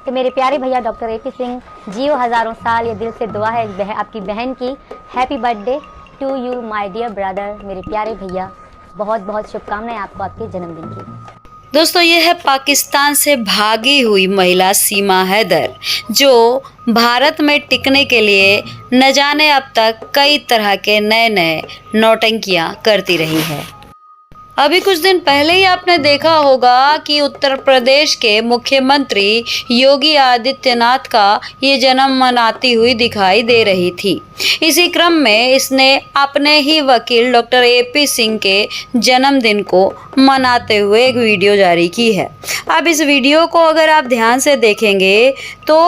तो मेरे प्यारे भैया डॉक्टर एपी सिंह, जियो हजारों साल, ये दिल से दुआ है आपकी बहन की। Happy birthday to you my dear brother. मेरे प्यारे भैया, बहुत बहुत शुभकामनाएं आपको आपके जन्मदिन की। दोस्तों, ये है पाकिस्तान से भागी हुई महिला सीमा हैदर, जो भारत में टिकने के लिए न जाने अब तक कई तरह के नए नए नौटंकियां करती रही है। अभी कुछ दिन पहले ही आपने देखा होगा कि उत्तर प्रदेश के मुख्यमंत्री योगी आदित्यनाथ का ये जन्म मनाती हुई दिखाई दे रही थी। इसी क्रम में इसने अपने ही वकील डॉक्टर एपी सिंह के जन्मदिन को मनाते हुए एक वीडियो जारी की है। अब इस वीडियो को अगर आप ध्यान से देखेंगे तो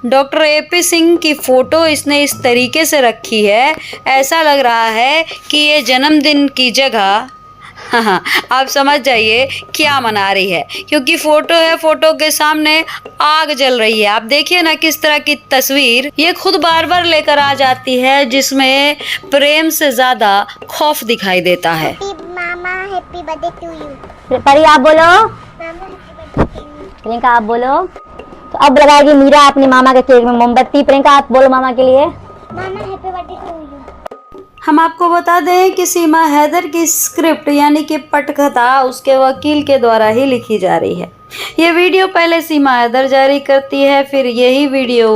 डॉक्टर एपी सिंह की फ़ोटो इसने इस तरीके से रखी है, ऐसा लग रहा है कि ये जन्मदिन की जगह हाँ, आप समझ जाइए क्या मना रही है, क्योंकि फोटो है, फोटो के सामने आग जल रही है। आप देखिए ना किस तरह की तस्वीर ये खुद बार बार लेकर आ जाती है, जिसमें प्रेम से ज्यादा खौफ दिखाई देता है। मामा हैप्पी बर्थडे टू यू। परी आप बोलो, प्रियंका आप बोलो। तो अब लगाएगी मीरा अपने मामा के केक में मोमबत्ती। प्रियंका आप बोलो मामा के लिए। मामा हैप्पी बर्थडे टू यू। हम आपको बता दें कि सीमा हैदर की स्क्रिप्ट यानी कि पटकथा उसके वकील के द्वारा ही लिखी जा रही है। ये वीडियो पहले सीमा हैदर जारी करती है, फिर यही वीडियो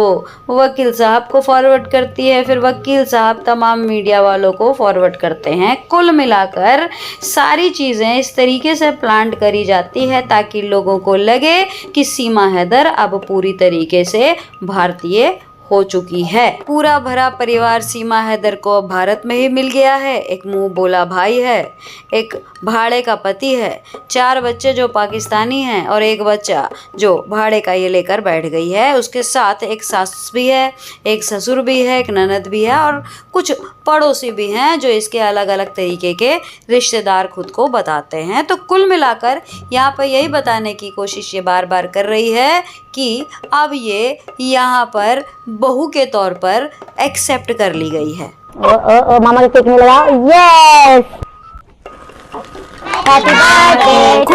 वो वकील साहब को फॉरवर्ड करती है, फिर वकील साहब तमाम मीडिया वालों को फॉरवर्ड करते हैं। कुल मिलाकर सारी चीज़ें इस तरीके से प्लान करी जाती है ताकि लोगों को लगे कि सीमा हैदर अब पूरी तरीके से भारतीय हो चुकी है। पूरा भरा परिवार सीमा हैदर को भारत में ही मिल गया है। एक मुंह बोला भाई है, एक भाड़े का पति है, 4 बच्चे जो पाकिस्तानी हैं और एक बच्चा जो भाड़े का ये लेकर बैठ गई है। उसके साथ एक सास भी है, एक ससुर भी है, एक ननद भी है और कुछ पड़ोसी भी हैं जो इसके अलग अलग तरीके के रिश्तेदार खुद को बताते हैं। तो कुल मिलाकर यहाँ पर यही बताने की कोशिश ये बार बार कर रही है कि अब ये यहाँ पर बहू के तौर पर एक्सेप्ट कर ली गई है। ओ मामा के केक में लगा। Yes, happy birthday.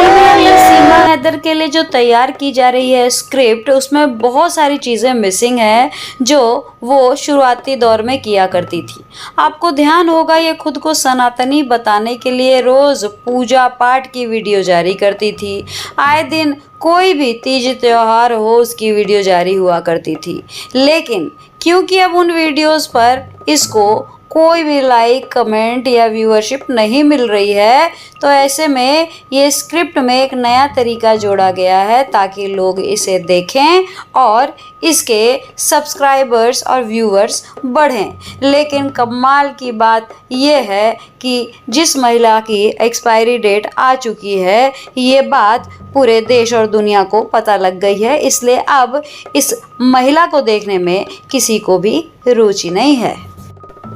Seema Haider के लिए जो तैयार की जा रही है स्क्रिप्ट, उसमें बहुत सारी चीज़ें मिसिंग हैं जो वो शुरुआती दौर में किया करती थी। आपको ध्यान होगा ये खुद को सनातनी बताने के लिए रोज़ पूजा पाठ की वीडियो जारी करती थी। आए दिन कोई भी तीज त्योहार हो उसकी वीडियो जारी हुआ करती थी, लेकिन क्योंकि अब उन वीडियोस पर इसको कोई भी लाइक, कमेंट या व्यूअरशिप नहीं मिल रही है, तो ऐसे में ये स्क्रिप्ट में एक नया तरीका जोड़ा गया है ताकि लोग इसे देखें और इसके सब्सक्राइबर्स और व्यूअर्स बढ़ें। लेकिन कमाल की बात ये है कि जिस महिला की एक्सपायरी डेट आ चुकी है, ये बात पूरे देश और दुनिया को पता लग गई है, इसलिए अब इस महिला को देखने में किसी को भी रुचि नहीं है।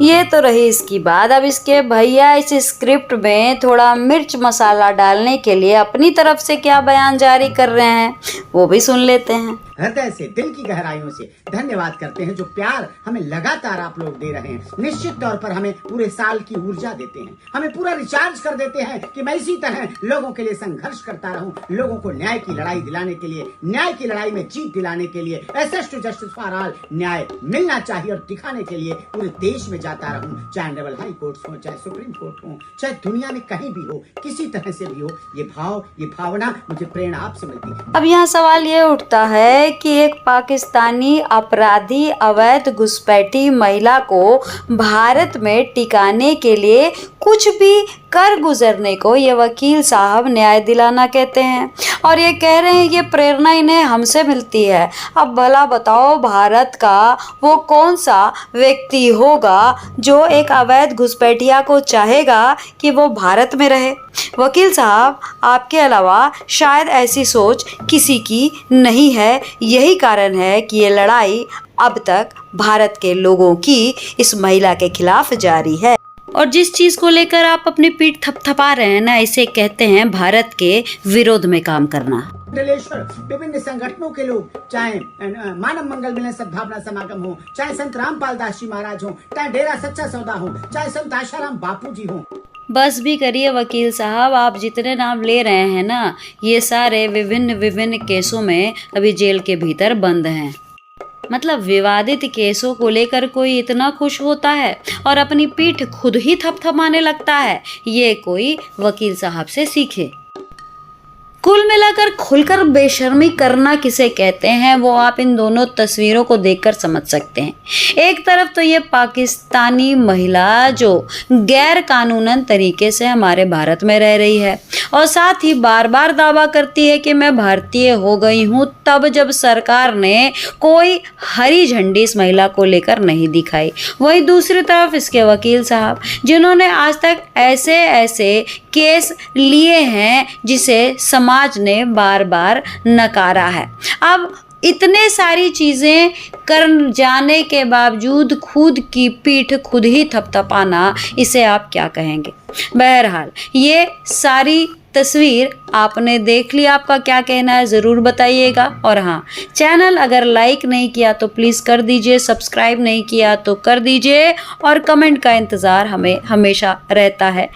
ये तो रही इसकी बात। अब इसके भैया इस स्क्रिप्ट में थोड़ा मिर्च मसाला डालने के लिए अपनी तरफ से क्या बयान जारी कर रहे हैं वो भी सुन लेते हैं। हृदय से, दिल की गहराइयों से धन्यवाद करते हैं जो प्यार हमें लगातार आप लोग दे रहे हैं। निश्चित तौर पर हमें पूरे साल की ऊर्जा देते हैं, हमें पूरा रिचार्ज कर देते हैं कि मैं इसी तरह लोगों के लिए संघर्ष करता रहूं, लोगों को न्याय की लड़ाई दिलाने के लिए, न्याय की लड़ाई में जीत दिलाने के लिए, access to justice for all, न्याय मिलना चाहिए और दिखाने के लिए पूरे देश में जाता रहूं, चाहे ऑनरेबल हाई कोर्ट हो, चाहे सुप्रीम कोर्ट हो, चाहे दुनिया में कहीं भी हो, किसी तरह से भी हो, ये भाव, ये भावना, मुझे प्रेरणा आपसे मिलती है। अब यहाँ सवाल ये उठता है कि एक पाकिस्तानी अपराधी अवैध घुसपैठी महिला को भारत में टिकाने के लिए कुछ भी कर गुजरने को ये वकील साहब न्याय दिलाना कहते हैं और ये कह रहे हैं ये प्रेरणा इन्हें हमसे मिलती है। अब भला बताओ, भारत का वो कौन सा व्यक्ति होगा जो एक अवैध घुसपैठिया को चाहेगा कि वो भारत में रहे? वकील साहब, आपके अलावा शायद ऐसी सोच किसी की नहीं है। यही कारण है कि ये लड़ाई अब तक भारत के लोगों की इस महिला के खिलाफ जारी है। और जिस चीज़ को लेकर आप अपनी पीठ थपथपा रहे हैं ना, इसे कहते हैं भारत के विरोध में काम करना। विभिन्न संगठनों के लोग, चाहे मानव मंगल मिलन सद्भावना समागम हो, चाहे संत रामपाल दास जी महाराज हो, चाहे डेरा सच्चा सौदा हो, चाहे संत आशाराम बापू जी हो, बस भी करिए वकील साहब, आप जितने नाम ले रहे हैं ना, ये सारे विभिन्न विभिन्न केसों में अभी जेल के भीतर बंद हैं। मतलब विवादित केसों को लेकर कोई इतना खुश होता है और अपनी पीठ खुद ही थपथपाने लगता है, ये कोई वकील साहब से सीखे। कुल मिलाकर खुलकर बेशर्मी करना किसे कहते हैं वो आप इन दोनों तस्वीरों को देखकर समझ सकते हैं। एक तरफ तो ये पाकिस्तानी महिला जो गैर कानूनन तरीके से हमारे भारत में रह रही है और साथ ही बार बार दावा करती है कि मैं भारतीय हो गई हूँ, तब जब सरकार ने कोई हरी झंडी इस महिला को लेकर नहीं दिखाई। वहीं दूसरी तरफ इसके वकील साहब जिन्होंने आज तक ऐसे ऐसे केस लिए हैं जिसे समाज ने बार बार नकारा है। अब इतने सारी चीज़ें कर जाने के बावजूद खुद की पीठ खुद ही थपथपाना, इसे आप क्या कहेंगे। बहरहाल ये सारी तस्वीर आपने देख ली, आपका क्या कहना है ज़रूर बताइएगा। और हाँ, चैनल अगर लाइक नहीं किया तो प्लीज़ कर दीजिए, सब्सक्राइब नहीं किया तो कर दीजिए और कमेंट का इंतज़ार हमें हमेशा रहता है।